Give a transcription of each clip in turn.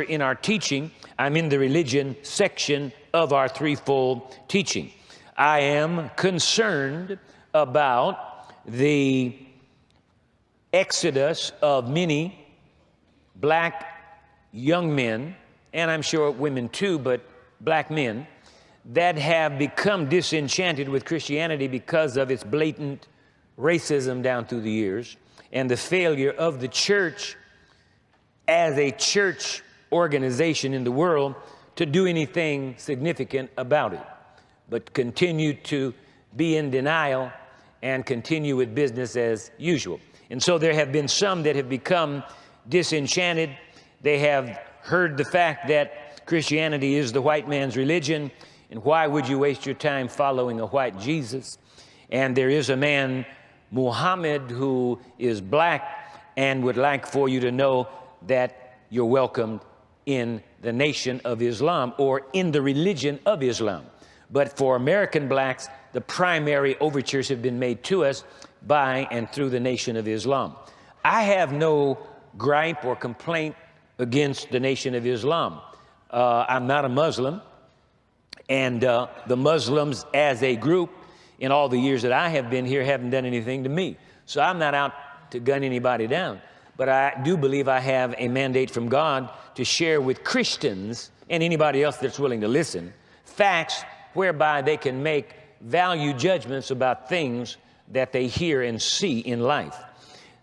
in our teaching, I'm in the religion section of our threefold teaching. I am concerned about the exodus of many black young men, and I'm sure women too, but black men, that have become disenchanted with Christianity because of its blatant racism down through the years and the failure of the church as a church organization in the world to do anything significant about it, but continue to be in denial and continue with business as usual. And so there have been some that have become disenchanted. They have heard the fact that Christianity is the white man's religion, and why would you waste your time following a white Jesus? And there is a man, Muhammad, who is black and would like for you to know that you're welcomed in the nation of Islam or in the religion of Islam. But for American blacks, the primary overtures have been made to us by and through the nation of Islam. I have no gripe or complaint against the nation of Islam. I'm not a Muslim, and the Muslims as a group in all the years that I have been here haven't done anything to me. So I'm not out to gun anybody down. But I do believe I have a mandate from God to share with Christians and anybody else that's willing to listen facts whereby they can make value judgments about things that they hear and see in life.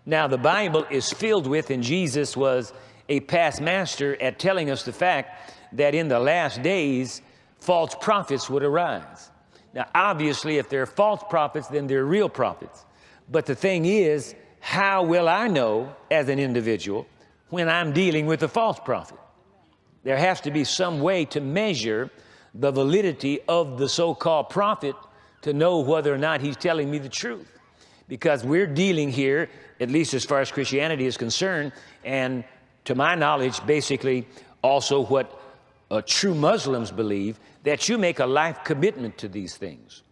Now, the Bible is filled with, and Jesus was a past master at telling us the fact that in the last days, false prophets would arise. Now, obviously, if they're false prophets, then they're real prophets. But the thing is, how will I know as an individual when I'm dealing with a false prophet? There has to be some way to measure the validity of the so-called prophet to know whether or not he's telling me the truth. Because we're dealing here, at least as far as Christianity is concerned, and to my knowledge, basically also what true Muslims believe, that you make a life commitment to these things.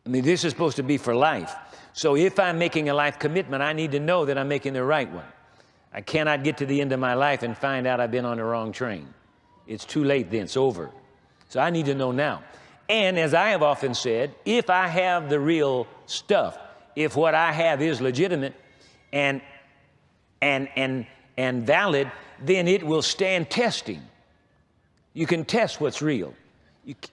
I mean, this is supposed to be for life. So if I'm making a life commitment, I need to know that I'm making the right one. I cannot get to the end of my life and find out I've been on the wrong train. It's too late then, it's over. So I need to know now. And as I have often said, if I have the real stuff, if what I have is legitimate and valid, then it will stand testing. You can test what's real.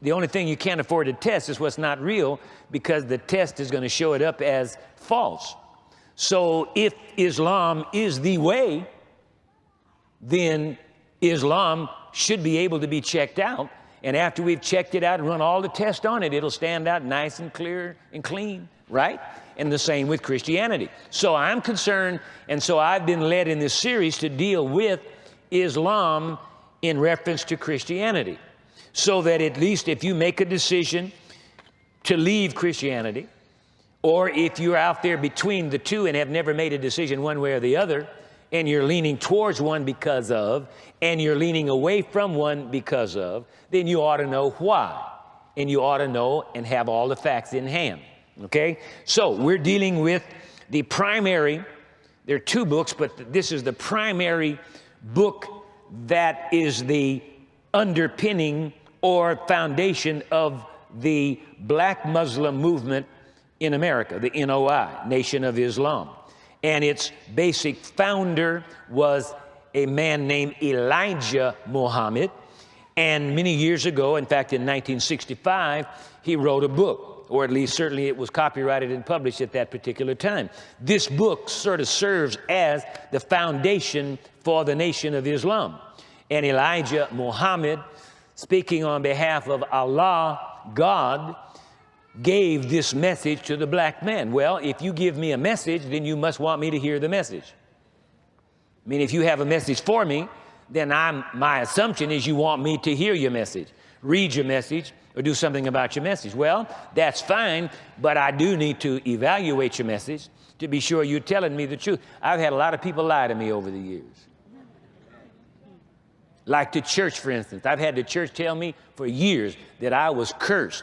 The only thing you can't afford to test is what's not real, because the test is going to show it up as false. So if Islam is the way, then Islam should be able to be checked out. And after we've checked it out and run all the tests on it, it'll stand out nice and clear and clean, right? And the same with Christianity. So I'm concerned, and so I've been led in this series to deal with Islam in reference to Christianity, so that at least if you make a decision to leave Christianity, or if you're out there between the two and have never made a decision one way or the other, and you're leaning towards one because of, and you're leaning away from one because of, then you ought to know why. And you ought to know and have all the facts in hand, okay? So we're dealing with the primary, there are two books, but this is the primary book that is the underpinning or foundation of the black Muslim movement in America, the NOI, Nation of Islam. And its basic founder was a man named Elijah Muhammad. And many years ago, in fact, in 1965, he wrote a book, or at least certainly it was copyrighted and published at that particular time. This book sort of serves as the foundation for the Nation of Islam. And Elijah Muhammad, speaking on behalf of Allah, God, gave this message to the black man. Well, if you give me a message, then you must want me to hear the message. I mean, if you have a message for me, then my assumption is you want me to hear your message, read your message, or do something about your message. Well, that's fine, but I do need to evaluate your message to be sure you're telling me the truth. I've had a lot of people lie to me over the years. Like the church, for instance. I've had the church tell me for years that I was cursed.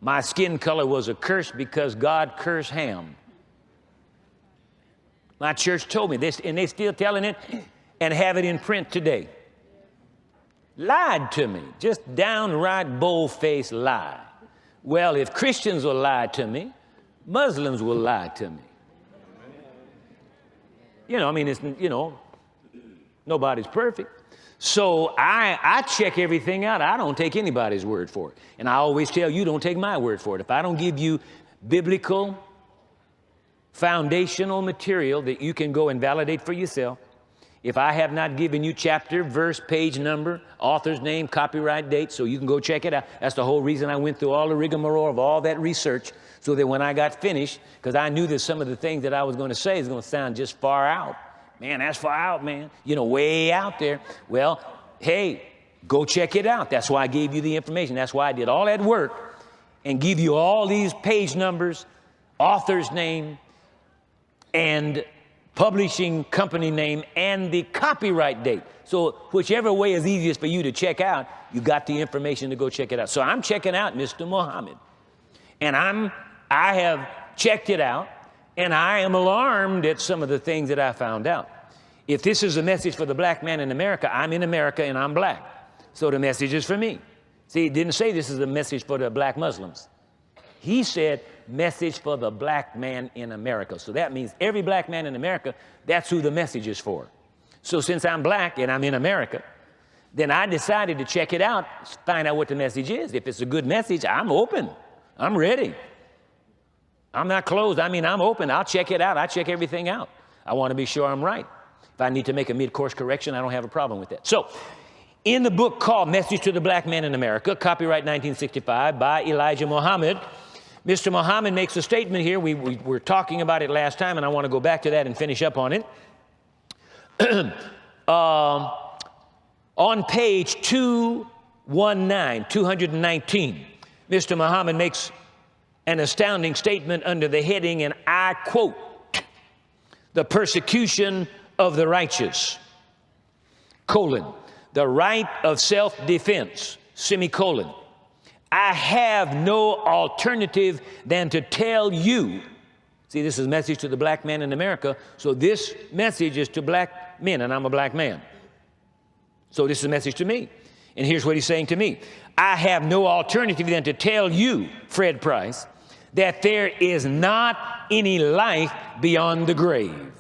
My skin color was a curse because God cursed Ham. My church told me this, and they're still telling it. and have it in print today. Lied to me, just downright bold-faced lie. Well, if Christians will lie to me, Muslims will lie to me. You know, I mean, it's, you know, nobody's perfect. So I check everything out. I don't take anybody's word for it. And I always tell you, don't take my word for it. If I don't give you biblical, foundational material that you can go and validate for yourself, if I have not given you chapter, verse, page number, author's name, copyright date, so you can go check it out. That's the whole reason I went through all the rigmarole of all that research, so that when I got finished, because I knew that some of the things that I was going to say is going to sound just far out. Man, that's far out, man. You know, way out there. Well, hey, go check it out. That's why I gave you the information. That's why I did all that work and give you all these page numbers, author's name, and publishing company name, and the copyright date. So whichever way is easiest for you to check out, you got the information to go check it out. So I'm checking out Mr. Muhammad. And I have checked it out, and I am alarmed at some of the things that I found out. If this is a message for the black man in America, I'm in America and I'm black. So the message is for me. See, it didn't say this is a message for the black Muslims. He said, message for the black man in America. So that means every black man in America, that's who the message is for. So since I'm black and I'm in America, then I decided to check it out, find out what the message is. If it's a good message, I'm open. I'm ready. I'm not closed. I mean, I'm open. I'll check it out. I check everything out. I want to be sure I'm right. If I need to make a mid-course correction, I don't have a problem with that. So in the book called Message to the Black Man in America, copyright 1965 by Elijah Muhammad, Mr. Muhammad makes a statement here. We were talking about it last time, and I want to go back to that and finish up on it. On page 219, Mr. Muhammad makes an astounding statement under the heading, and I quote, "The persecution of the righteous, colon, the right of self-defense, semicolon. I have no alternative than to tell you." See, this is a message to the black man in America. So this message is to black men, and I'm a black man. So this is a message to me. And here's what he's saying to me. I have no alternative than to tell you, Fred Price, that there is not any life beyond the grave.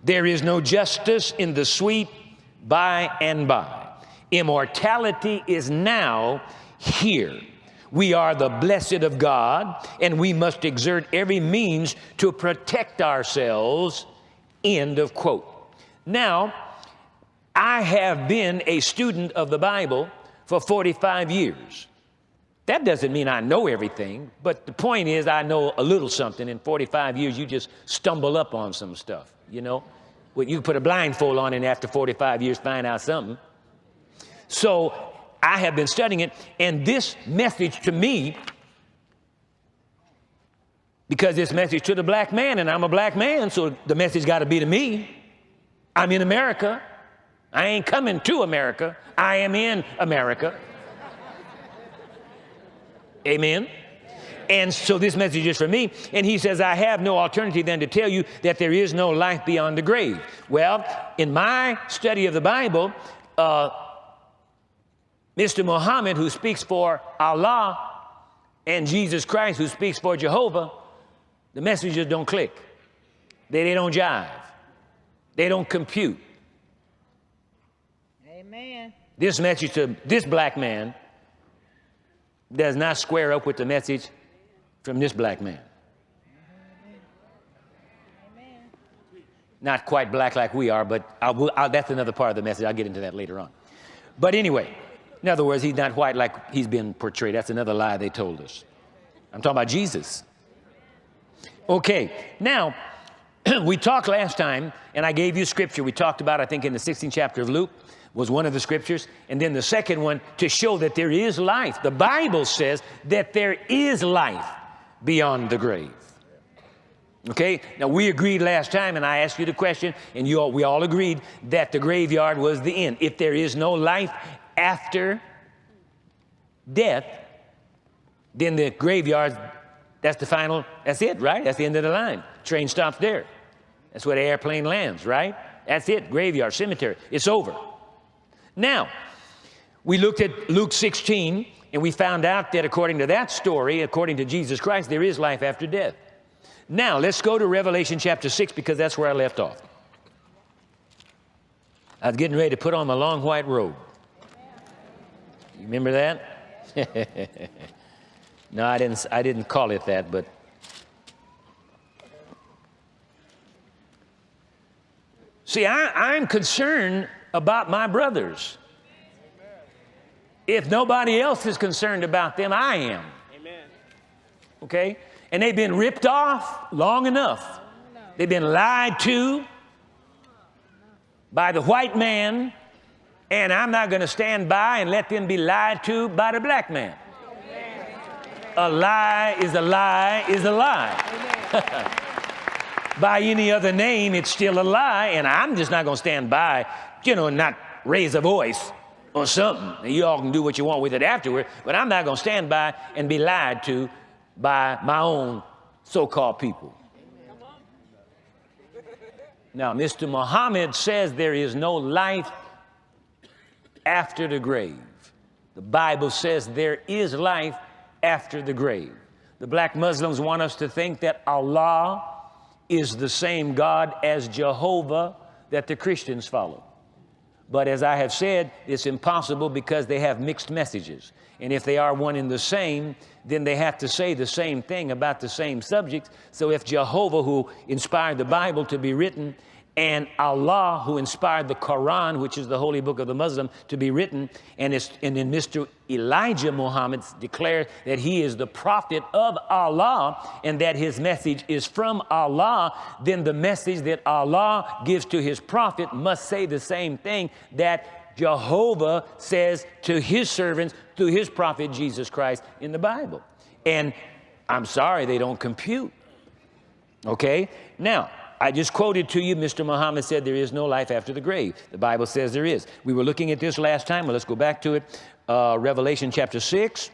There is no justice in the sweet by and by. Immortality is now here. We are the blessed of God, and we must exert every means to protect ourselves. End of quote. Now, I have been a student of the Bible for 45 years. That doesn't mean I know everything, but the point is I know a little something. In 45 years, you just stumble up on some stuff, you know. Well, you put a blindfold on and after 45 years find out something. So I have been studying it, and this message to me, because this message to the black man, and I'm a black man, so the message got to be to me. I'm in America. I ain't coming to America. I am in America. Amen. And so this message is for me. And he says, I have no alternative than to tell you that there is no life beyond the grave. Well, in my study of the Bible, Mr. Muhammad, who speaks for Allah, and Jesus Christ, who speaks for Jehovah, the messages don't click. They don't jive. They don't compute. Amen. This message to this black man does not square up with the message from this black man. Amen. Not quite black like we are, but that's another part of the message. I'll get into that later on. But anyway, in other words, he's not white like he's been portrayed. That's another lie they told us. I'm talking about Jesus. Okay, now, we talked last time, and I gave you scripture. We talked about, I think, in the 16th chapter of Luke, was one of the scriptures. And then the second one, to show that there is life. The Bible says that there is life beyond the grave. Okay, now we agreed last time, and I asked you the question, and we all agreed that the graveyard was the end. If there is no life after death, then the graveyard, that's the final, that's it, right? That's the end of the line. Train stops there. That's where the airplane lands, right? That's it, graveyard, cemetery. It's over. Now, we looked at Luke 16, and we found out that according to that story, according to Jesus Christ, there is life after death. Now, let's go to Revelation chapter 6, because that's where I left off. I was getting ready to put on my long white robe. You remember that? No, I didn't call it that, but see, I'm concerned about my brothers. If nobody else is concerned about them, I am. Amen. Okay? And they've been ripped off long enough. They've been lied to by the white man, and I'm not going to stand by and let them be lied to by the black man. A lie is a lie is a lie. By any other name, it's still a lie, and I'm just not going to stand by, and not raise a voice or something. You all can do what you want with it afterward, but I'm not going to stand by and be lied to by my own so-called people. Now, Mr. Muhammad says there is no life after the grave. The Bible says there is life after the grave. The black Muslims want us to think that Allah is the same God as Jehovah that the Christians follow. But as I have said, it's impossible because they have mixed messages. And if they are one and the same, then they have to say the same thing about the same subjects. So if Jehovah, who inspired the Bible to be written, and Allah, who inspired the Quran, which is the holy book of the Muslim, to be written, and then Mr. Elijah Muhammad declared that he is the prophet of Allah and that his message is from Allah, then the message that Allah gives to his prophet must say the same thing that Jehovah says to his servants through his prophet Jesus Christ in the Bible. And I'm sorry, they don't compute. Okay? Now, I just quoted to you, Mr. Muhammad said there is no life after the grave. The Bible says there is. We were looking at this last time. Well, let's go back to it. Revelation chapter 6.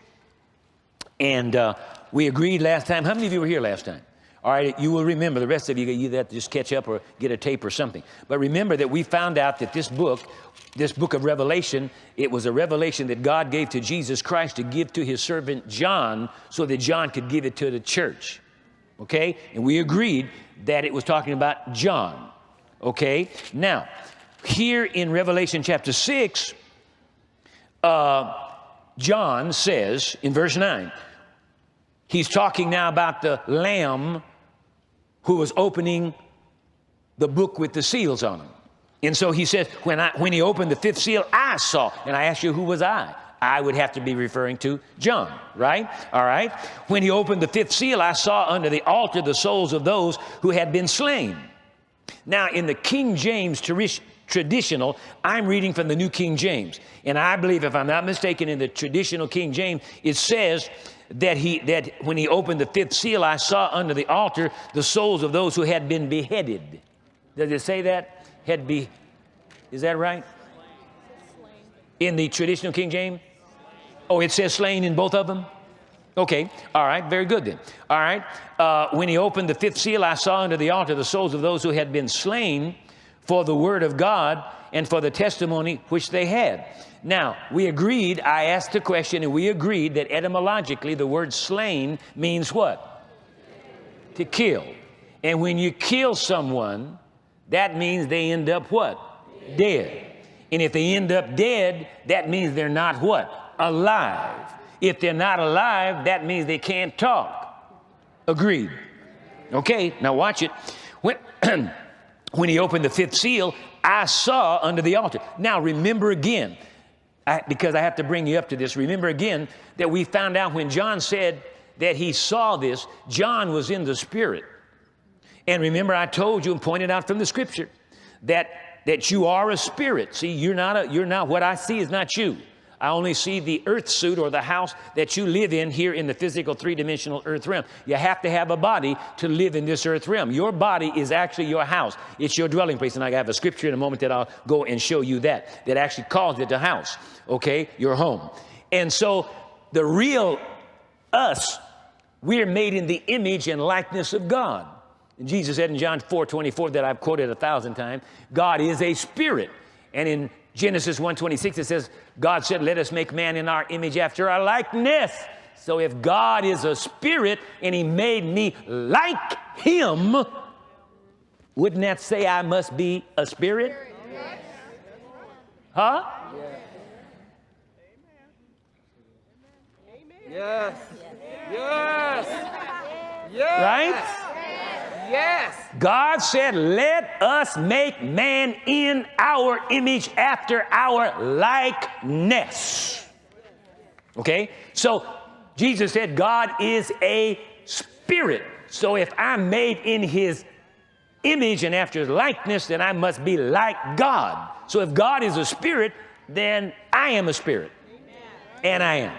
And we agreed last time. How many of you were here last time? All right, you will remember. The rest of you either have to just catch up or get a tape or something. But remember that we found out that this book of Revelation, it was a revelation that God gave to Jesus Christ to give to his servant John so that John could give it to the church. Okay? And we agreed that it was talking about John. Okay? Now, here in Revelation chapter 6, John says in verse 9, he's talking now about the Lamb who was opening the book with the seals on him. And so he says, when he opened the fifth seal, I saw. And I asked you, who was I? I would have to be referring to John, right? All right. When he opened the fifth seal, I saw under the altar the souls of those who had been slain. Now, in the King James traditional, I'm reading from the New King James. And I believe, if I'm not mistaken, in the traditional King James, it says that when he opened the fifth seal, I saw under the altar the souls of those who had been beheaded. Does it say that? Is that right? In the traditional King James? Oh, it says slain in both of them? Okay, all right, very good then. All right, when he opened the fifth seal, I saw under the altar the souls of those who had been slain for the word of God and for the testimony which they had. Now, we agreed, I asked the question, and we agreed that etymologically the word slain means what? To kill. And when you kill someone, that means they end up what? Dead. And if they end up dead, that means they're not what? Alive. If they're not alive, that means they can't talk. Agreed. Okay, now watch it. When he opened the fifth seal, I saw under the altar. Now remember again, because I have to bring you up to this, remember again that we found out when John said that he saw this, John was in the Spirit. And remember, I told you and pointed out from the Scripture that you are a spirit. See, you're not, what I see is not you. I only see the earth suit or the house that you live in here in the physical three-dimensional earth realm. You have to have a body to live in this earth realm. Your body is actually your house. It's your dwelling place. And I have a scripture in a moment that I'll go and show you that actually calls it the house, okay, your home. And so the real us, we're made in the image and likeness of God. Jesus said in John 4:24 that I've quoted 1,000 times, God is a spirit. And in Genesis 1:26 it says, God said, let us make man in our image after our likeness. So if God is a spirit and he made me like him, wouldn't that say I must be a spirit? Huh? Yes. Yes. Yes. Right? Yes. God said, let us make man in our image after our likeness. Okay? So Jesus said God is a spirit. So if I'm made in his image and after his likeness, then I must be like God. So if God is a spirit, then I am a spirit. And I am.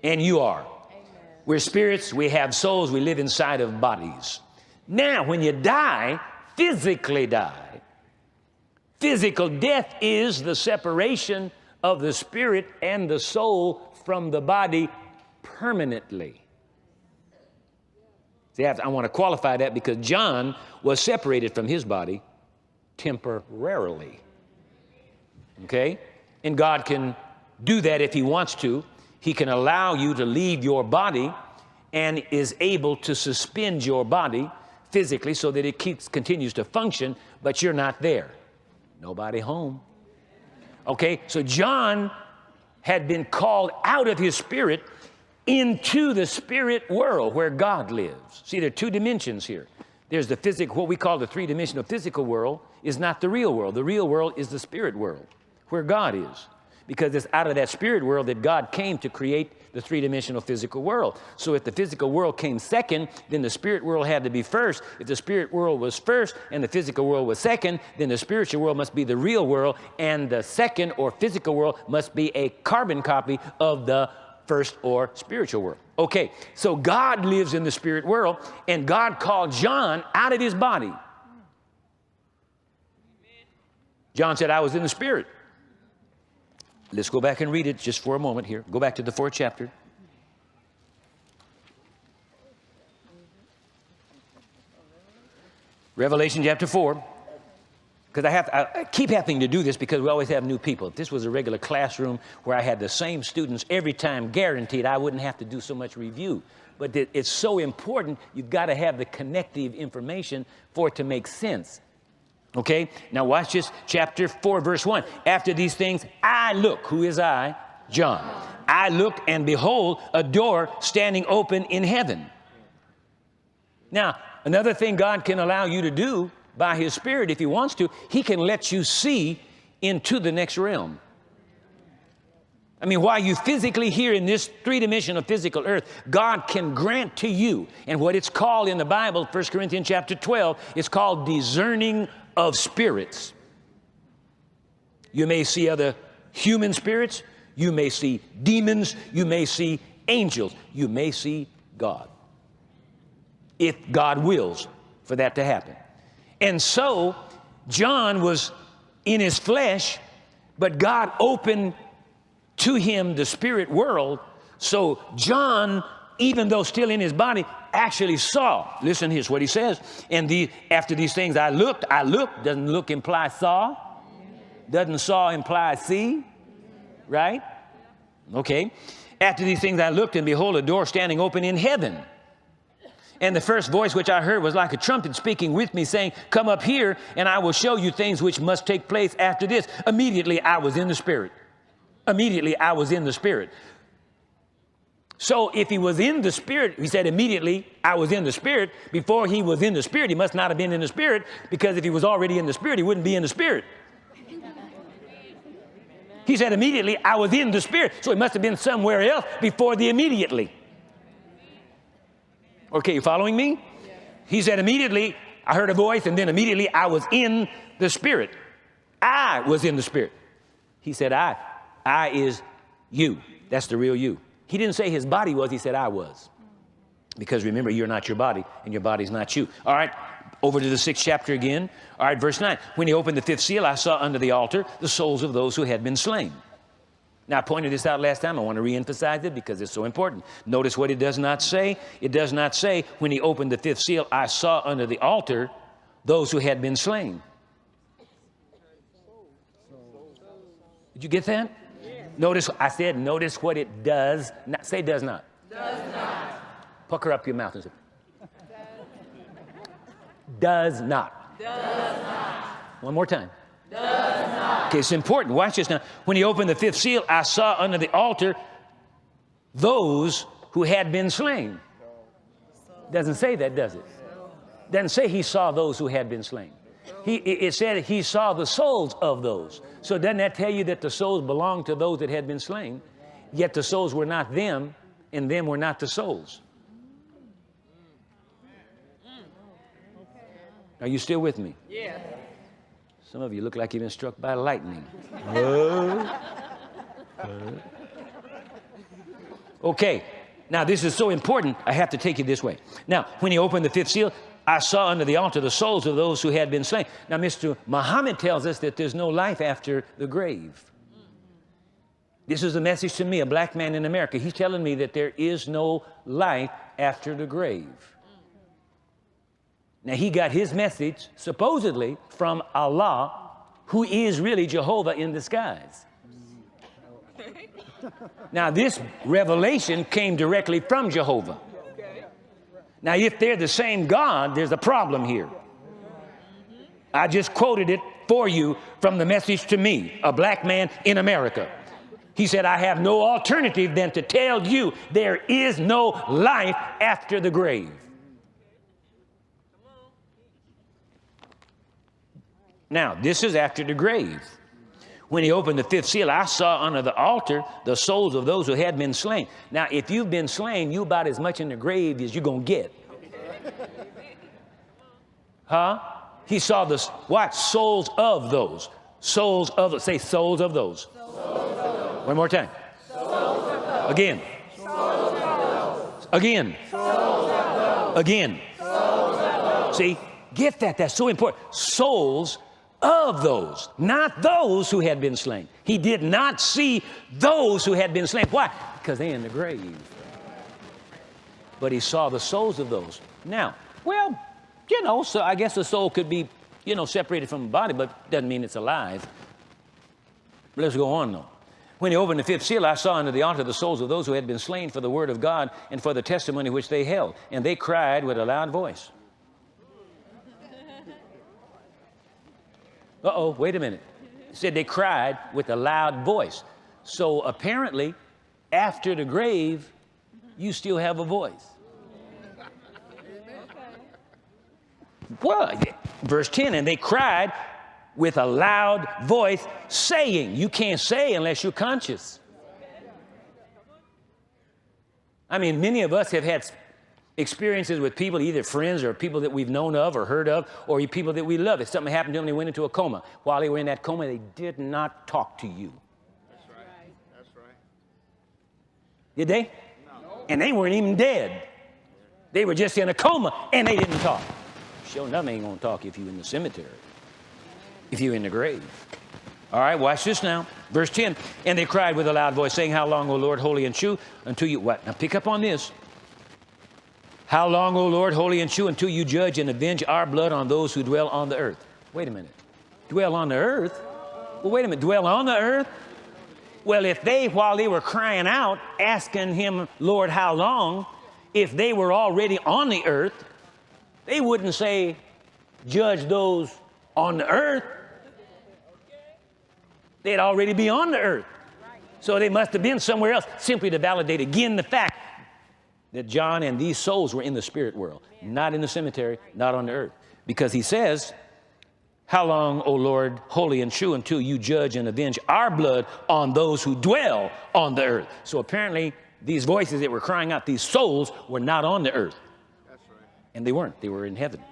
And you are. We're spirits, we have souls, we live inside of bodies. Now, when you die, physically die, physical death is the separation of the spirit and the soul from the body permanently. See, I want to qualify that because John was separated from his body temporarily. Okay? And God can do that if he wants to. He can allow you to leave your body and is able to suspend your body physically so that it continues to function, but you're not there. Nobody home. Okay, so John had been called out of his spirit into the spirit world where God lives. See, there are two dimensions here. There's the physical, what we call the three-dimensional physical world is not the real world. The real world is the spirit world where God is. Because it's out of that spirit world that God came to create the three-dimensional physical world. So if the physical world came second, then the spirit world had to be first. If the spirit world was first and the physical world was second, then the spiritual world must be the real world, and the second or physical world must be a carbon copy of the first or spiritual world. Okay, so God lives in the spirit world, and God called John out of his body. John said, I was in the spirit. Let's go back and read it just for a moment here. Go back to the 4th chapter. Revelation chapter 4. Because I keep having to do this because we always have new people. If this was a regular classroom where I had the same students every time, guaranteed I wouldn't have to do so much review. But it's so important, you've got to have the connective information for it to make sense. Okay, now watch this, chapter 4, verse 1. After these things, I look. Who is I? John. I look, and behold, a door standing open in heaven. Now, another thing God can allow you to do by his spirit, if he wants to, he can let you see into the next realm. I mean, while you physically here in this three-dimensional physical earth, God can grant to you, and what it's called in the Bible, 1 Corinthians chapter 12, it's called discerning of spirits. You may see other human spirits, you may see demons, you may see angels, you may see God, if God wills for that to happen. And so John was in his flesh, but God opened to him the spirit world. So John, even though still in his body, actually saw. Listen, here's what he says. And after these things I looked. Doesn't look imply saw? Doesn't saw imply see? Right? Okay. After these things I looked, and behold, a door standing open in heaven. And the first voice which I heard was like a trumpet speaking with me, saying, come up here, and I will show you things which must take place after this. Immediately I was in the spirit. Immediately I was in the spirit. So if he was in the spirit, he said immediately I was in the spirit. Before he was in the spirit, he must not have been in the spirit, because if he was already in the spirit, he wouldn't be in the spirit. He said immediately I was in the spirit. So he must have been somewhere else before the immediately. Okay, you following me? He said immediately I heard a voice, and then immediately I was in the spirit. I was in the spirit. He said I is you. That's the real you. He didn't say his body was, he said I was. Because remember, you're not your body, and your body's not you. All right, over to the 6th chapter again. All right, verse 9. When he opened the 5th seal, I saw under the altar the souls of those who had been slain. Now, I pointed this out last time. I want to reemphasize it because it's so important. Notice what it does not say. It does not say, when he opened the fifth seal, I saw under the altar those who had been slain. Did you get that? Yes. Notice, I said, notice what it does not. Say does not. Does not. Pucker up your mouth and say, does not. Does not. One more time. Does not. Okay, it's important. Watch this now. When he opened the fifth seal, I saw under the altar those who had been slain. Doesn't say that, does it? Doesn't say he saw those who had been slain. It said he saw the souls of those. So doesn't that tell you that the souls belonged to those that had been slain? Yet the souls were not them, and them were not the souls. Are you still with me? Yeah. Some of you look like you've been struck by lightning. Okay, now this is so important, I have to take you this way. Now, when he opened the fifth seal, I saw under the altar the souls of those who had been slain. Now, Mr. Muhammad tells us that there's no life after the grave. This is a message to me, a black man in America. He's telling me that there is no life after the grave. Now, he got his message, supposedly, from Allah, who is really Jehovah in disguise. Now, this revelation came directly from Jehovah. Now, if they're the same God, there's a problem here. I just quoted it for you from the message to me, a black man in America. He said, I have no alternative than to tell you there is no life after the grave. Now, this is after the grave. When he opened the fifth seal, I saw under the altar the souls of those who had been slain. Now, if you've been slain, you about as much in the grave as you're going to get. Huh? He saw the, what? Souls of those. Souls of those. Say souls of those. Souls of those. One more time. Souls of those. Again. Souls of those. Again. Souls of those. Again. Souls of those. See, get that. That's so important. Souls of those, not those who had been slain. He did not see those who had been slain. Why? Because they're in the grave. But he saw the souls of those. Now, well, you know, so I guess the soul could be, you know, separated from the body, but doesn't mean it's alive. Let's go on, though. When he opened the fifth seal, I saw under the altar the souls of those who had been slain for the word of God and for the testimony which they held. And they cried with a loud voice. Uh-oh, wait a minute. It said they cried with a loud voice. So apparently, after the grave, you still have a voice. Well, verse 10, and they cried with a loud voice, saying, you can't say unless you're conscious. I mean, many of us have had experiences with people, either friends or people that we've known of or heard of, or people that we love. If something happened to them, they went into a coma. While they were in that coma, they did not talk to you. That's right. That's right. Did they? No. And they weren't even dead. They were just in a coma, and they didn't talk. Sure enough, they ain't going to talk if you're in the cemetery, if you're in the grave. All right, watch this now. Verse 10, and they cried with a loud voice, saying, how long, O Lord, holy and true, until you, what? Now pick up on this. How long, O Lord, holy and true, until you judge and avenge our blood on those who dwell on the earth? Wait a minute. Dwell on the earth? Well, wait a minute. Dwell on the earth? Well, if they, while they were crying out, asking him, Lord, how long, if they were already on the earth, they wouldn't say, judge those on the earth. They'd already be on the earth. So they must have been somewhere else, simply to validate again the fact that John and these souls were in the spirit world, not in the cemetery, not on the earth. Because he says, how long, O Lord, holy and true, until you judge and avenge our blood on those who dwell on the earth? So apparently, these voices that were crying out, these souls, were not on the earth. That's right. And they weren't. They were in heaven.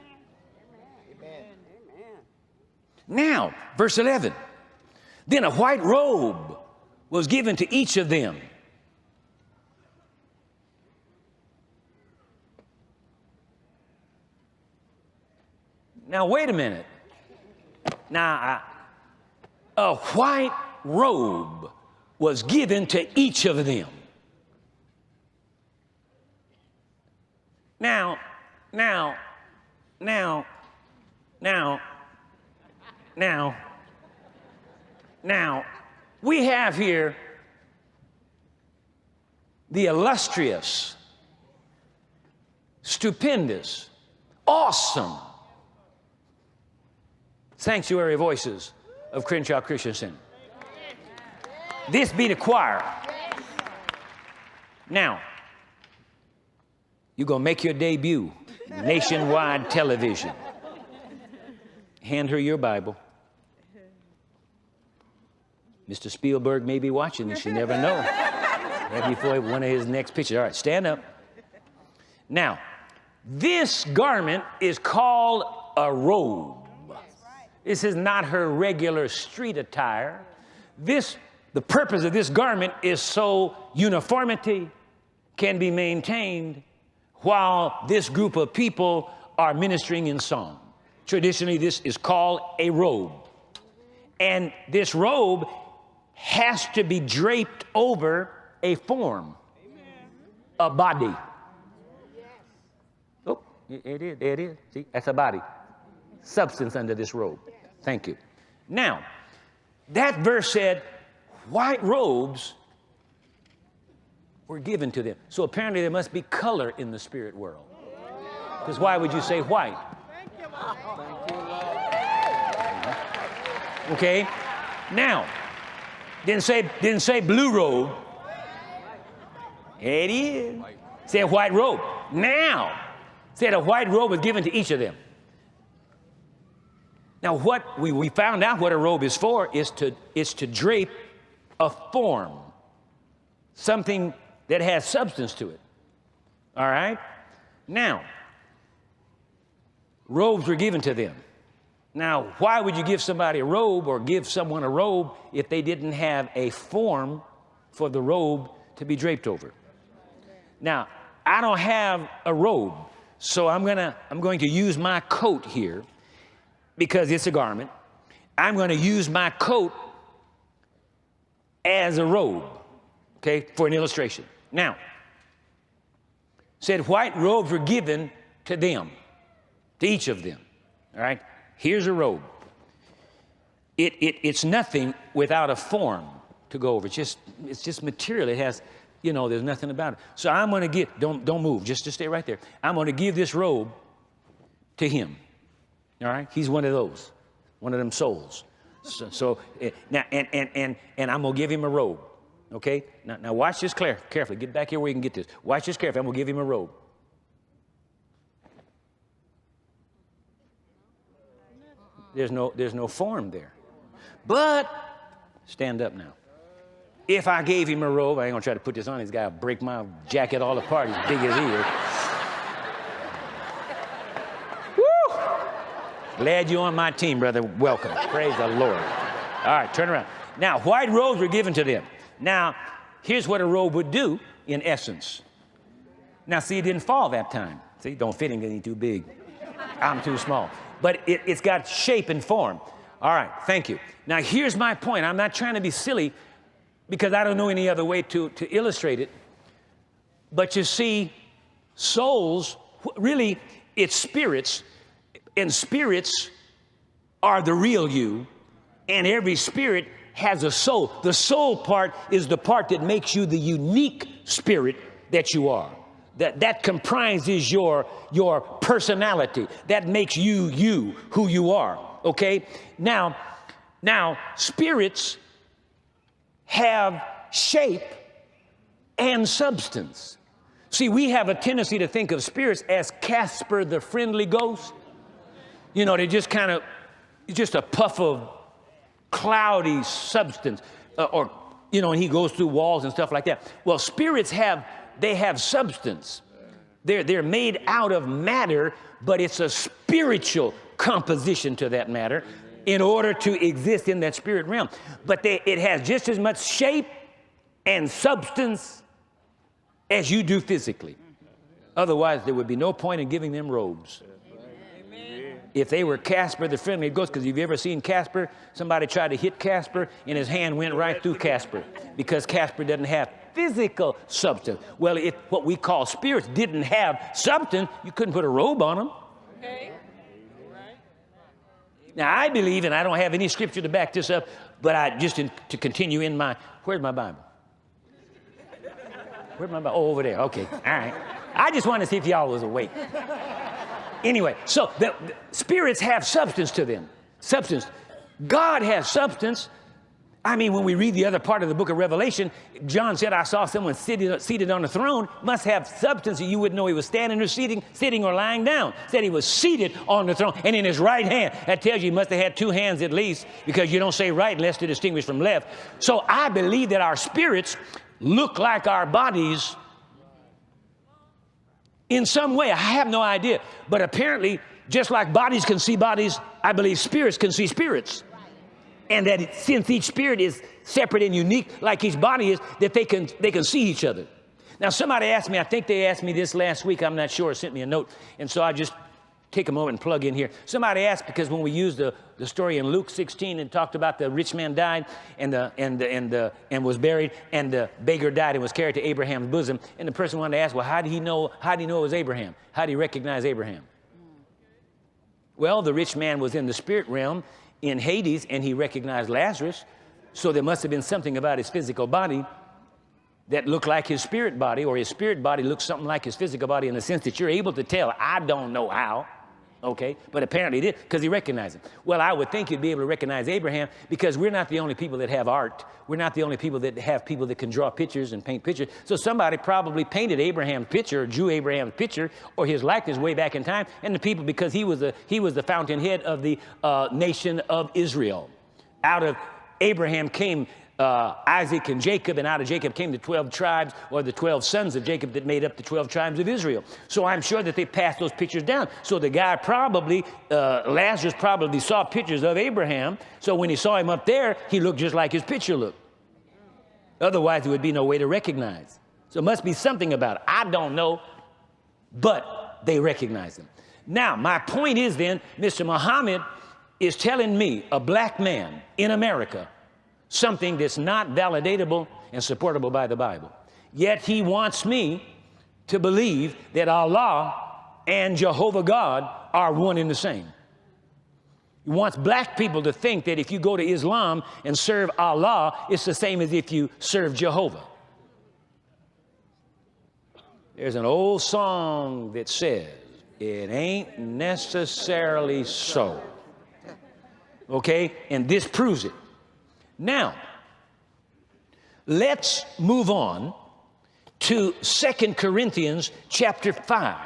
Amen. Now, verse 11. Then a white robe was given to each of them. Now, wait a minute. Now, a white robe was given to each of them. Now, we have here the illustrious, stupendous, awesome sanctuary voices of Crenshaw Christian Center. This be the choir. Now, you're going to make your debut, nationwide television. Hand her your Bible. Mr. Spielberg may be watching this, you never know. Have you for one of his next pictures. All right, stand up. Now, this garment is called a robe. This is not her regular street attire. The purpose of this garment is so uniformity can be maintained while this group of people are ministering in song. Traditionally, this is called a robe. And this robe has to be draped over a form, a body. Oh, it is. See, that's a body. Substance under this robe. Thank you. Now, that verse said, white robes were given to them. So apparently there must be color in the spirit world. Because why would you say white? Okay. Now, didn't say blue robe. It is. Said white robe. Now, said a white robe was given to each of them. Now, what we found out what a robe is for is to drape a form, something that has substance to it. All right? Now, robes were given to them. Now, why would you give somebody a robe or give someone a robe if they didn't have a form for the robe to be draped over? Now, I don't have a robe, so I'm going to use my coat here because it's a garment. I'm going to use my coat as a robe, okay, for an illustration. Now, said white robes were given to them, to each of them, all right? Here's a robe. It's nothing without a form to go over. It's just material. It has, there's nothing about it. So I'm going to don't move, just stay right there. I'm going to give this robe to him, all right? He's one of those, one of them souls. So now, and I'm going to give him a robe, okay? Now watch this carefully. Get back here where you can get this. Watch this carefully. I'm going to give him a robe. There's no form there. But, stand up now. If I gave him a robe, I ain't gonna try to put this on, he's gotta break my jacket all apart, as big as he is. Woo! Glad you're on my team, brother. Welcome. Praise the Lord. All right, turn around. Now, white robes were given to them. Now, here's what a robe would do in essence. Now, see, it didn't fall that time. See, don't fit him because he's too big. I'm too small. But it's got shape and form. All right, thank you. Now, here's my point. I'm not trying to be silly because I don't know any other way to illustrate it. But you see, souls, really, it's spirits, and spirits are the real you, and every spirit has a soul. The soul part is the part that makes you the unique spirit that you are. That comprises your personality. That makes you who you are, okay? Now, spirits have shape and substance. See, we have a tendency to think of spirits as Casper the Friendly Ghost. They just kind of, just a puff of cloudy substance, and he goes through walls and stuff like that. Well, spirits have substance. They're made out of matter, but it's a spiritual composition to that matter in order to exist in that spirit realm. But it has just as much shape and substance as you do physically. Otherwise, there would be no point in giving them robes. if they were Casper the Friendly Ghost, because have you ever seen Casper? Somebody tried to hit Casper, and his hand went right through Casper, because Casper doesn't have physical substance. Well, if what we call spirits didn't have substance, you couldn't put a robe on them. Okay. Now, I believe, and I don't have any scripture to back this up, but to continue in my, where's my Bible? Where's my Bible? Oh, over there. Okay, all right. I just wanted to see if y'all was awake. Anyway, so the spirits have substance to them. Substance. God has substance. I mean, when we read the other part of the book of Revelation, John said, I saw someone seated on a throne, must have substance, and you wouldn't know he was standing or sitting or lying down. Said he was seated on the throne, and in his right hand. That tells you he must have had two hands at least, because you don't say right unless to distinguish from left. So I believe that our spirits look like our bodies in some way. I have no idea. But apparently, just like bodies can see bodies, I believe spirits can see spirits. And that since each spirit is separate and unique, like each body is, that they can see each other. Now, somebody asked me, I think they asked me this last week, I'm not sure, sent me a note, and so I just take a moment and plug in here. Somebody asked, because when we used the story in Luke 16 and talked about the rich man died and was buried, and the beggar died and was carried to Abraham's bosom, and the person wanted to ask, well, how did he know it was Abraham? How did he recognize Abraham? Well, the rich man was in the spirit realm in Hades, and he recognized Lazarus, so there must have been something about his physical body that looked like his spirit body, or his spirit body looked something like his physical body, in the sense that you're able to tell. I don't know how, okay, but apparently he did, because he recognized him. Well, I would think you'd be able to recognize Abraham, because we're not the only people that have art. We're not the only people that can draw pictures and paint pictures. So somebody probably painted Abraham's picture, or drew Abraham's picture, or his likeness way back in time, and the people, because he was the fountainhead of the nation of Israel. Out of Abraham came Isaac and Jacob, and out of Jacob came the 12 tribes, or the 12 sons of Jacob that made up the 12 tribes of Israel. So I'm sure that they passed those pictures down. So the guy probably, Lazarus probably saw pictures of Abraham. So when he saw him up there, he looked just like his picture looked. Otherwise, there would be no way to recognize. So it must be something about it. I don't know, but they recognize him. Now, my point is then, Mr. Muhammad is telling me, a black man in America, something that's not validatable and supportable by the Bible. Yet he wants me to believe that Allah and Jehovah God are one and the same. He wants black people to think that if you go to Islam and serve Allah, it's the same as if you serve Jehovah. There's an old song that says, it ain't necessarily so. Okay? And this proves it. Now, let's move on to 2 Corinthians chapter 5.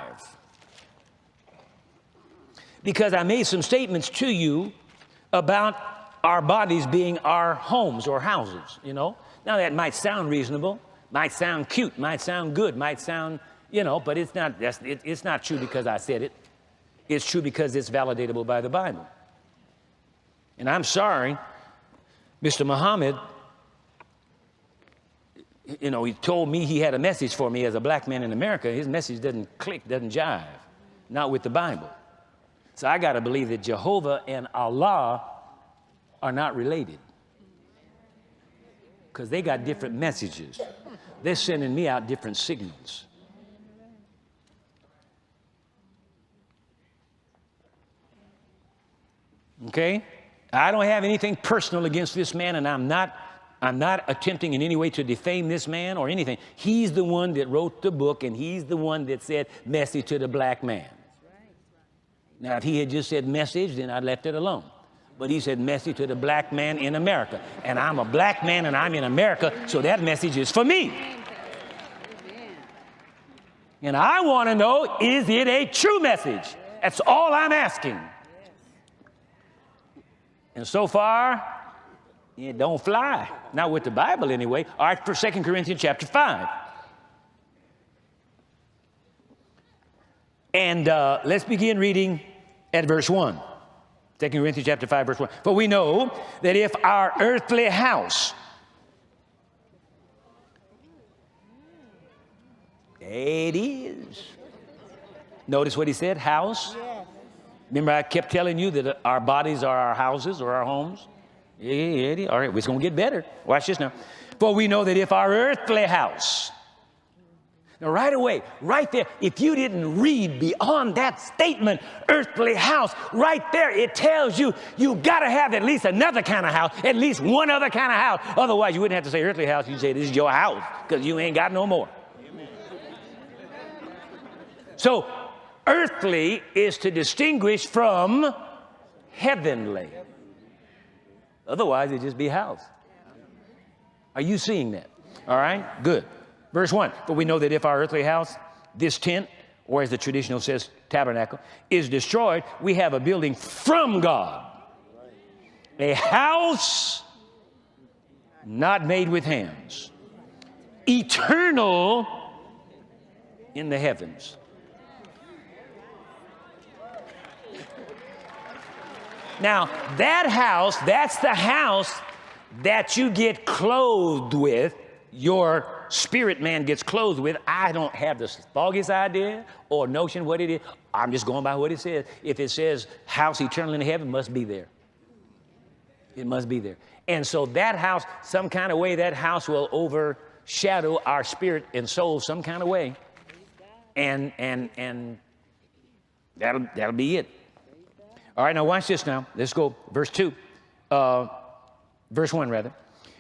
Because I made some statements to you about our bodies being our homes or houses, you know. Now, that might sound reasonable, might sound cute, might sound good, might sound, you know, but it's not, it's not true because I said it. It's true because it's validatable by the Bible. And I'm sorry, Mr. Muhammad, you know, he told me he had a message for me as a black man in America. His message doesn't click, doesn't jive, not with the Bible. So I got to believe that Jehovah and Allah are not related, because they got different messages. They're sending me out different signals. Okay? I don't have anything personal against this man, and I'm not attempting in any way to defame this man or anything. He's the one that wrote the book, and he's the one that said message to the black man. Now, if he had just said message, then I'd left it alone. But he said message to the black man in America. And I'm a black man, and I'm in America, so that message is for me. And I want to know, is it a true message? That's all I'm asking. And so far, it don't fly. Not with the Bible anyway. All right, for 2 Corinthians chapter 5. And let's begin reading at verse 1. 2 Corinthians chapter 5, verse 1. For we know that if our earthly house, it is. Notice what he said, house. Remember, I kept telling you that our bodies are our houses or our homes? Yeah. All right, it's going to get better. Watch this now. For we know that if our earthly house, now right away, right there, if you didn't read beyond that statement, earthly house, right there, it tells you you got to have at least another kind of house, at least one other kind of house. Otherwise, you wouldn't have to say earthly house. You'd say this is your house because you ain't got no more. Amen. So earthly is to distinguish from heavenly. Otherwise, it'd just be house. Are you seeing that? All right, good. Verse 1, but we know that if our earthly house, this tent, or as the traditional says, tabernacle, is destroyed, we have a building from God, a house not made with hands, eternal in the heavens. Now, that house, that's the house that you get clothed with, your spirit man gets clothed with. I don't have the foggiest idea or notion what it is. I'm just going by what it says. If it says house eternal in heaven, it must be there. It must be there. And so that house, some kind of way, that house will overshadow our spirit and soul some kind of way. And that'll be it. All right, now watch this now. Let's go. Verse 2. Verse 1, rather.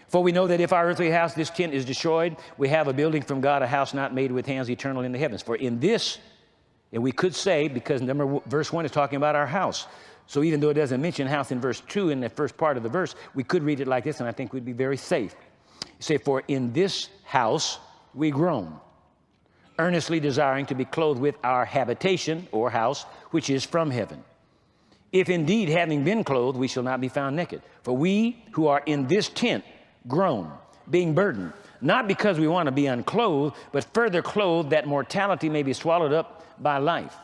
For we know that if our earthly house, this tent, is destroyed, we have a building from God, a house not made with hands, eternal in the heavens. For in this, and we could say, because verse 1 is talking about our house. So even though it doesn't mention house in verse 2 in the first part of the verse, we could read it like this, and I think we'd be very safe. You say, for in this house we groan, earnestly desiring to be clothed with our habitation, or house, which is from heaven. If indeed, having been clothed, we shall not be found naked. For we who are in this tent groan, being burdened, not because we want to be unclothed, but further clothed, that mortality may be swallowed up by life.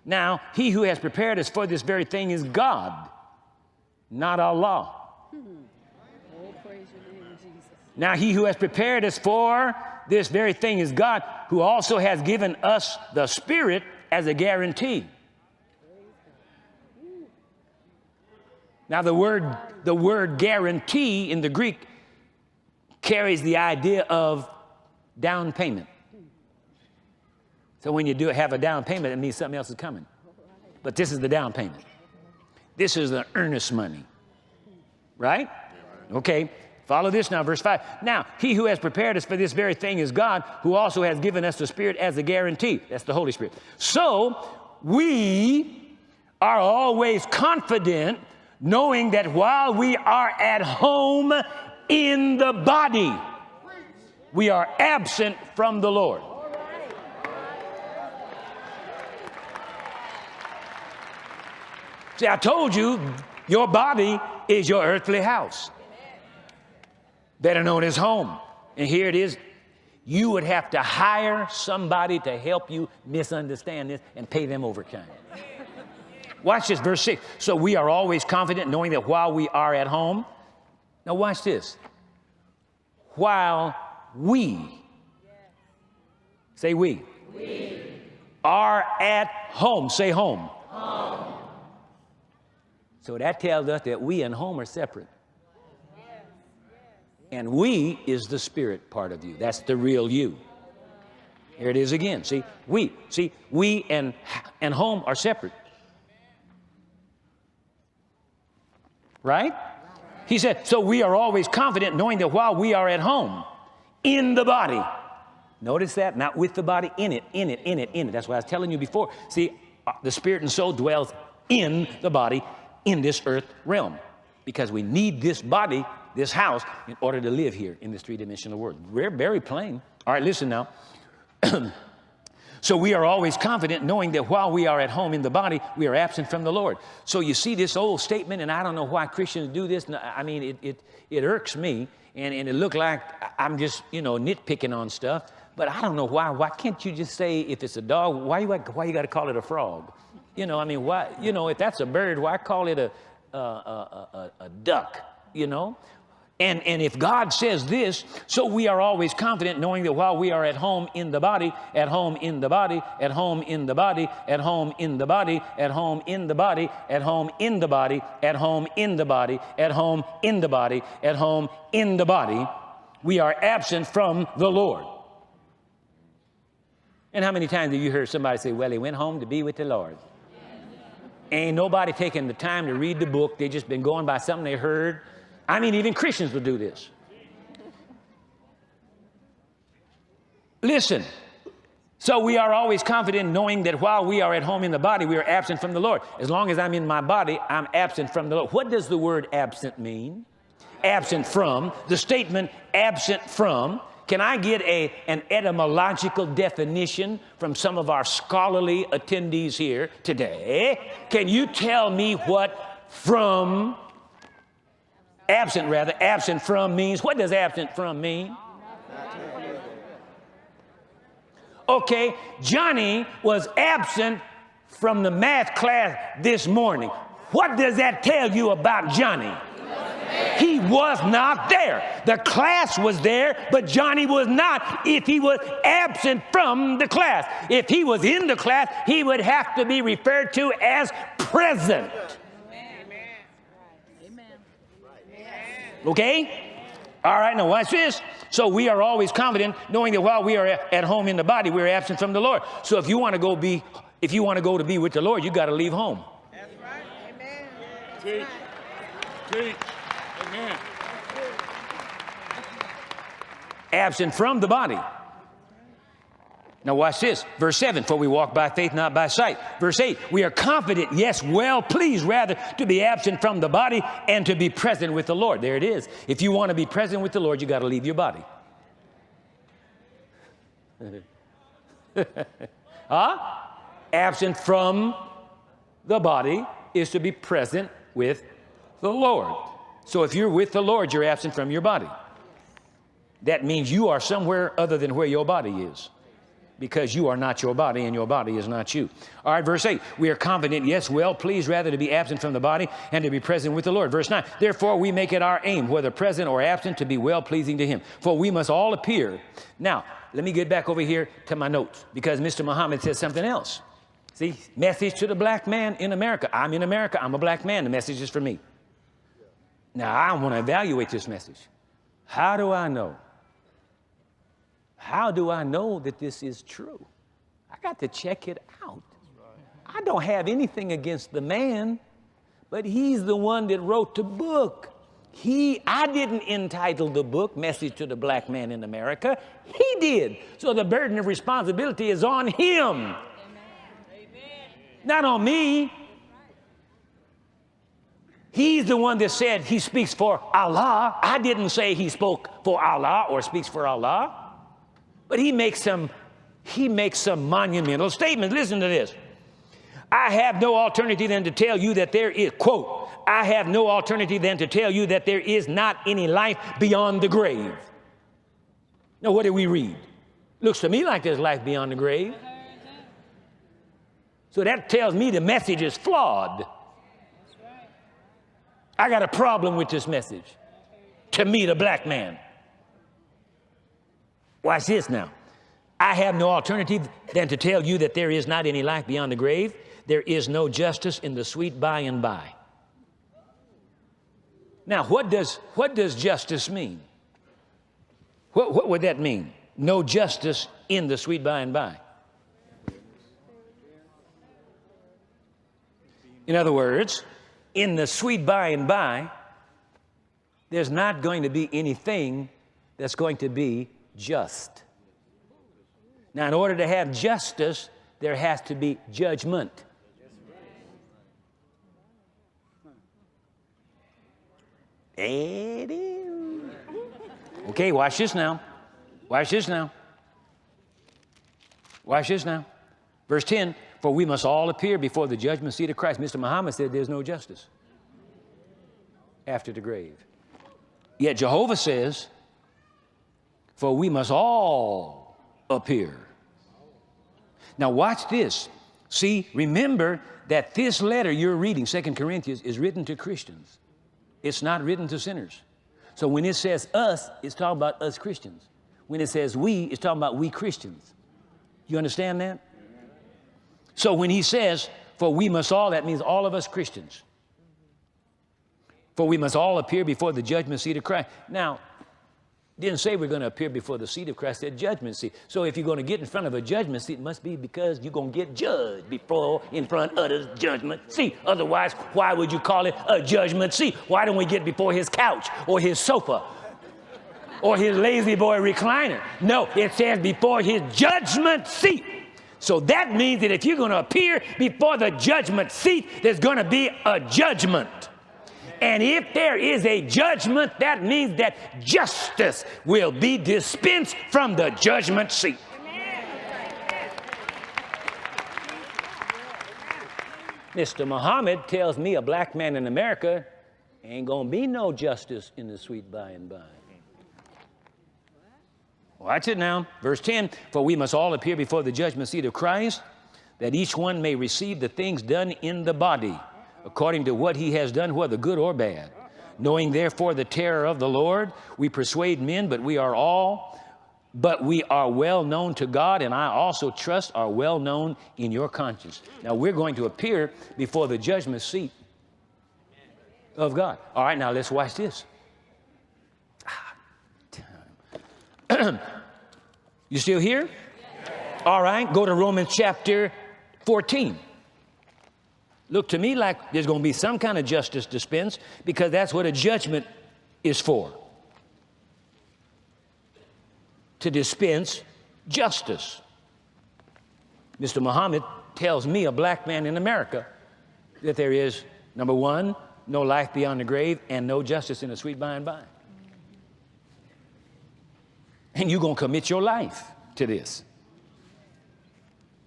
Now, he who has prepared us for this very thing is God, not Allah. Now, he who has prepared us for this very thing is God, who also has given us the Spirit as a guarantee. Now, the word guarantee in the Greek carries the idea of down payment. So when you have a down payment, it means something else is coming. But this is the down payment. This is the earnest money. Right? Okay. Follow this now, verse 5. Now, he who has prepared us for this very thing is God, who also has given us the Spirit as a guarantee. That's the Holy Spirit. So we are always confident, knowing that while we are at home in the body, we are absent from the Lord. See, I told you, your body is your earthly house, better known as home. And here it is. You would have to hire somebody to help you misunderstand this and pay them overtime. Watch this, verse 6. So we are always confident, knowing that while we are at home. Now watch this. While we, say we are at home. Say home. Home. So that tells us that we and home are separate. And we is the spirit part of you. That's the real you. Here it is again. See, we and home are separate. Right? He said, so we are always confident, knowing that while we are at home in the body, notice that, not with the body, in it. That's what I was telling you before. See, the spirit and soul dwells in the body, in this earth realm, because we need this body, this house, in order to live here in this three-dimensional world. We're very plain. All right, listen now. So we are always confident, knowing that while we are at home in the body, we are absent from the Lord. So you see this old statement, and I don't know why Christians do this. I mean, it irks me, and it look like I'm just, nitpicking on stuff. But I don't know why. Why can't you just say, if it's a dog, why you got to call it a frog? Why? If that's a bird, why call it a duck? And if God says this, so we are always confident knowing that while we are at home in the body, at home in the body, at home in the body, at home in the body, at home in the body, at home in the body, at home in the body, at home in the body, at home in the body, we are absent from the Lord. And how many times have you heard somebody say, well, he went home to be with the Lord? Ain't nobody taking the time to read the book. They just been going by something they heard. I mean, even Christians will do this. Listen, so we are always confident knowing that while we are at home in the body, we are absent from the Lord. As long as I'm in my body, I'm absent from the Lord. What does the word absent mean? Absent from, the statement absent from. Can I get an etymological definition from some of our scholarly attendees here today? Can you tell me what from, absent from means? What does absent from mean? Okay, Johnny was absent from the math class this morning. What does that tell you about Johnny? He was not there. The class was there, but Johnny was not if he was absent from the class. If he was in the class, he would have to be referred to as present. Okay? All right, now watch this. So we are always confident knowing that while we are at home in the body, we are absent from the Lord. So if you want to go to be with the Lord, you got to leave home. That's right. Amen. Teach. Amen. Absent from the body. Now watch this. Verse 7, for we walk by faith, not by sight. Verse 8, we are confident, yes, well pleased rather to be absent from the body and to be present with the Lord. There it is. If you want to be present with the Lord, you got to leave your body. Absent from the body is to be present with the Lord. So if you're with the Lord, you're absent from your body. That means you are somewhere other than where your body is, because you are not your body and your body is not you. All right, verse 8, we are confident, yes, well pleased rather to be absent from the body and to be present with the Lord. Verse 9, therefore we make it our aim, whether present or absent, to be well pleasing to him. For we must all appear. Now, let me get back over here to my notes, because Mr. Muhammad said something else. See, message to the black man in America. I'm in America, I'm a black man, the message is for me. Now, I want to evaluate this message. How do I know? How do I know that this is true? I got to check it out. I don't have anything against the man, but he's the one that wrote the book. I didn't entitle the book Message to the Black Man in America. He did. So the burden of responsibility is on him. Amen. Not on me. He's the one that said he speaks for Allah. I didn't say he spoke for Allah or speaks for Allah. But he makes some monumental statements. Listen to this. I have no alternative than to tell you that there is, quote, I have no alternative than to tell you that there is not any life beyond the grave. Now, what do we read? Looks to me like there's life beyond the grave. So that tells me the message is flawed. I got a problem with this message. To me, the black man. Watch this now. I have no alternative than to tell you that there is not any life beyond the grave. There is no justice in the sweet by and by. Now, what does justice mean? What would that mean? No justice in the sweet by and by. In other words, in the sweet by and by, there's not going to be anything that's going to be just. Now, in order to have justice, there has to be judgment. Okay, watch this now. Watch this now. Watch this now. Verse 10, for we must all appear before the judgment seat of Christ. Mr. Muhammad said there's no justice after the grave. Yet Jehovah says, for we must all appear. Now watch this. See, remember that this letter you're reading, 2 Corinthians, is written to Christians. It's not written to sinners. So when it says us, it's talking about us Christians. When it says we, it's talking about we Christians. You understand that? So when he says, for we must all, that means all of us Christians. For we must all appear before the judgment seat of Christ. Now, didn't say we're going to appear before the seat of Christ, that judgment seat. So if you're going to get in front of a judgment seat, it must be because you're going to get judged in front of the judgment seat. Otherwise, why would you call it a judgment seat? Why don't we get before his couch or his sofa or his lazy boy recliner? No, it says before his judgment seat. So that means that if you're going to appear before the judgment seat, there's going to be a judgment. And if there is a judgment, that means that justice will be dispensed from the judgment seat. Mr. Muhammad tells me a black man in America ain't gonna be no justice in the sweet by and by. Watch it now. Verse 10, for we must all appear before the judgment seat of Christ, that each one may receive the things done in the body, according to what he has done, whether good or bad. Knowing therefore the terror of the Lord, we persuade men, but we are well known to God, and I also trust are well known in your conscience. Now we're going to appear before the judgment seat of God. All right, now let's watch this. You still here? All right, go to Romans chapter 14. Look to me like there's going to be some kind of justice dispensed, because that's what a judgment is for. To dispense justice. Mr. Muhammad tells me, a black man in America, that there is, number one, no life beyond the grave and no justice in the sweet by and by. And you're going to commit your life to this.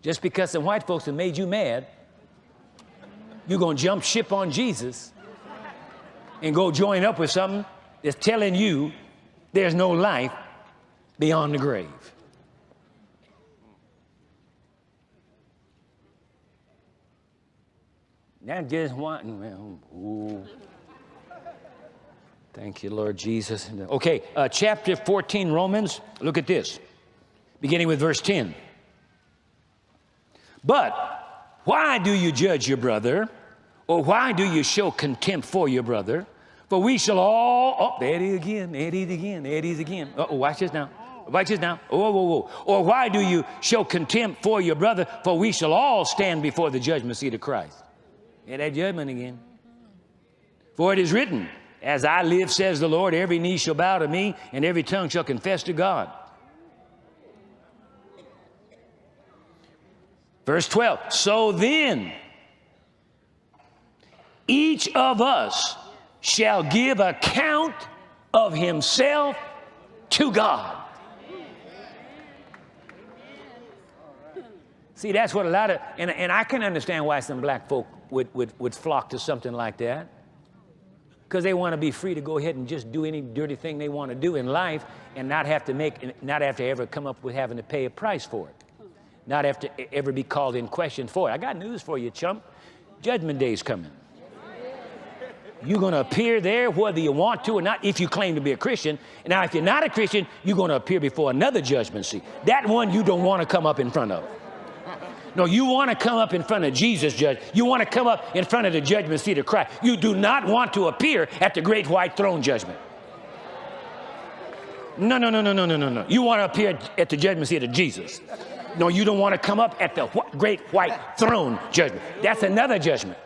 Just because some white folks have made you mad, you're going to jump ship on Jesus and go join up with something that's telling you there's no life beyond the grave. That just wanting, well, ooh. Thank you, Lord Jesus. Okay, chapter 14, Romans, look at this, beginning with verse 10. But why do you judge your brother? Or why do you show contempt for your brother? For we shall all, there it is again, there it is again, there it is again. Uh-oh, watch this now. Watch this now. Whoa, whoa, whoa. Or why do you show contempt for your brother? For we shall all stand before the judgment seat of Christ. Yeah, that judgment again. For it is written, as I live, says the Lord, every knee shall bow to me, and every tongue shall confess to God. Verse 12, so then, each of us shall give account of himself to God. See, that's what a lot of, and I can understand why some black folk would flock to something like that. Because they want to be free to go ahead and just do any dirty thing they want to do in life and not have to ever come up with having to pay a price for it. Not have to ever be called in question for it. I got news for you, chump. Judgment Day's coming. You're going to appear there whether you want to or not, if you claim to be a Christian. Now, if you're not a Christian, you're going to appear before another judgment seat. That one you don't want to come up in front of. No, you want to come up in front of Jesus, judge. You want to come up in front of the judgment seat of Christ. You do not want to appear at the great white throne judgment. No. You want to appear at the judgment seat of Jesus. No, you don't want to come up at the great white throne judgment. That's another judgment.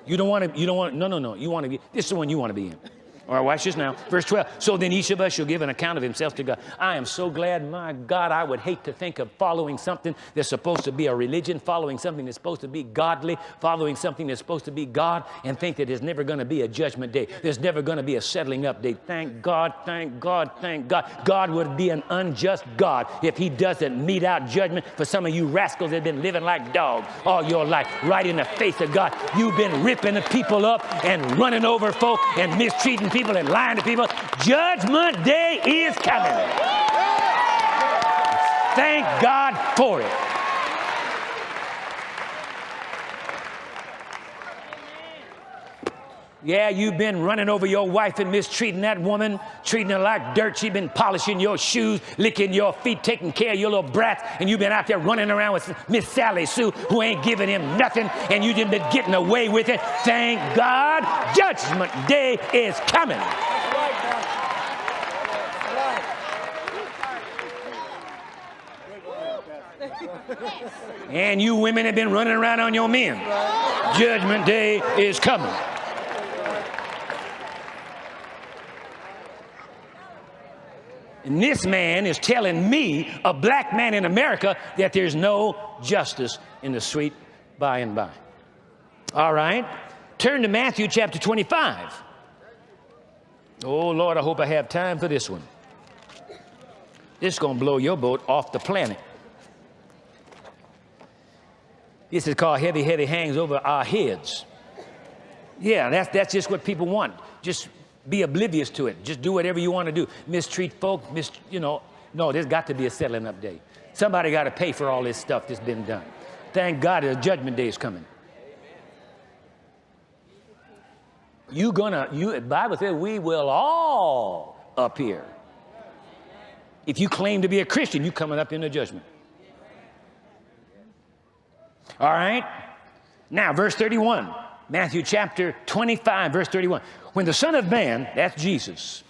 You want to be, this is the one you want to be in. All right, watch this now. Verse 12. So then each of us shall give an account of himself to God. I am so glad, my God, I would hate to think of following something that's supposed to be a religion, following something that's supposed to be godly, following something that's supposed to be God, and think that there's never going to be a judgment day. There's never going to be a settling up day. Thank God, thank God, thank God. God would be an unjust God if he doesn't mete out judgment for some of you rascals that have been living like dogs all your life, right in the face of God. You've been ripping the people up and running over folk and mistreating people and lying to people. Judgment Day is coming. Thank God for it. Yeah, you've been running over your wife and mistreating that woman, treating her like dirt. She's been polishing your shoes, licking your feet, taking care of your little brats, and you've been out there running around with Miss Sally Sue, who ain't giving him nothing, and you just been getting away with it. Thank God, Judgment Day is coming. And you women have been running around on your men. Judgment Day is coming. And this man is telling me, a black man in America, that there's no justice in the sweet by and by. All right. Turn to Matthew chapter 25. Oh, Lord, I hope I have time for this one. This is going to blow your boat off the planet. This is called heavy, heavy hangs over our heads. Yeah, that's just what people want. Just be oblivious to it. Just do whatever you want to do. Mistreat folk, no, there's got to be a settling up day. Somebody got to pay for all this stuff that's been done. Thank God the judgment day is coming. The Bible says we will all appear. If you claim to be a Christian, you're coming up in the judgment. All right? Now, verse 31. Matthew chapter 25, verse 31. When the Son of Man, that's Jesus.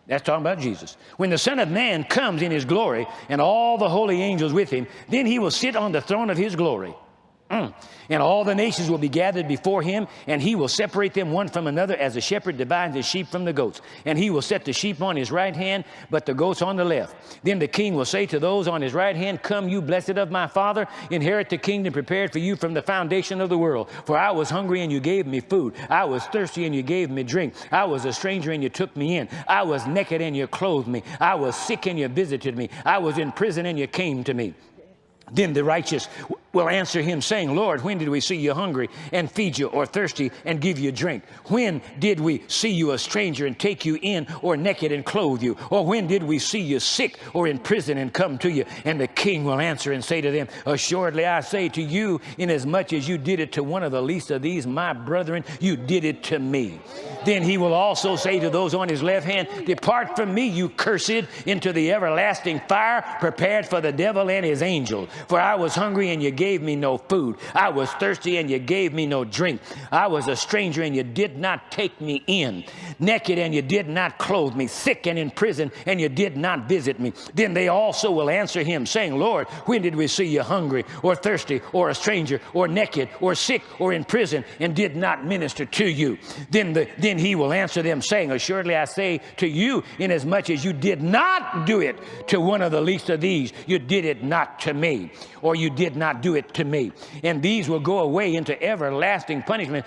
That's talking about Jesus. When the Son of Man comes in his glory and all the holy angels with him, then he will sit on the throne of his glory. And all the nations will be gathered before him, and he will separate them one from another as a shepherd divides the sheep from the goats. And he will set the sheep on his right hand, but the goats on the left. Then the king will say to those on his right hand, "Come, you blessed of my Father, inherit the kingdom prepared for you from the foundation of the world. For I was hungry, and you gave me food. I was thirsty, and you gave me drink. I was a stranger, and you took me in. I was naked, and you clothed me. I was sick, and you visited me. I was in prison, and you came to me." Then the righteous will answer him, saying, "Lord, when did we see you hungry and feed you, or thirsty and give you drink? When did we see you a stranger and take you in, or naked and clothe you? Or when did we see you sick or in prison and come to you?" And the king will answer and say to them, "Assuredly I say to you, inasmuch as you did it to one of the least of these, my brethren, you did it to me." Then he will also say to those on his left hand, "Depart from me, you cursed, into the everlasting fire prepared for the devil and his angels. For I was hungry, and you gave me no food. I was thirsty, and you gave me no drink. I was a stranger, and you did not take me in. Naked, and you did not clothe me. Sick and in prison, and you did not visit me." Then they also will answer him, saying, "Lord, when did we see you hungry, or thirsty, or a stranger, or naked, or sick, or in prison, and did not minister to you?" Then he will answer them, saying, "Assuredly I say to you, inasmuch as you did not do it to one of the least of these, you did it not to me." Or you did not do it to me. "And these will go away into everlasting punishment,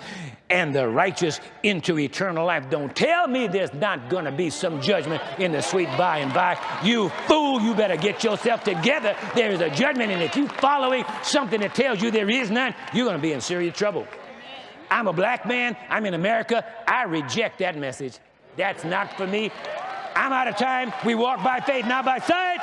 and the righteous into eternal life." Don't tell me there's not going to be some judgment in the sweet by and by. You fool, you better get yourself together. There is a judgment, and if you're following something that tells you there is none, you're going to be in serious trouble. I'm a black man. I'm in America. I reject that message. That's not for me. I'm out of time. We walk by faith, not by sight.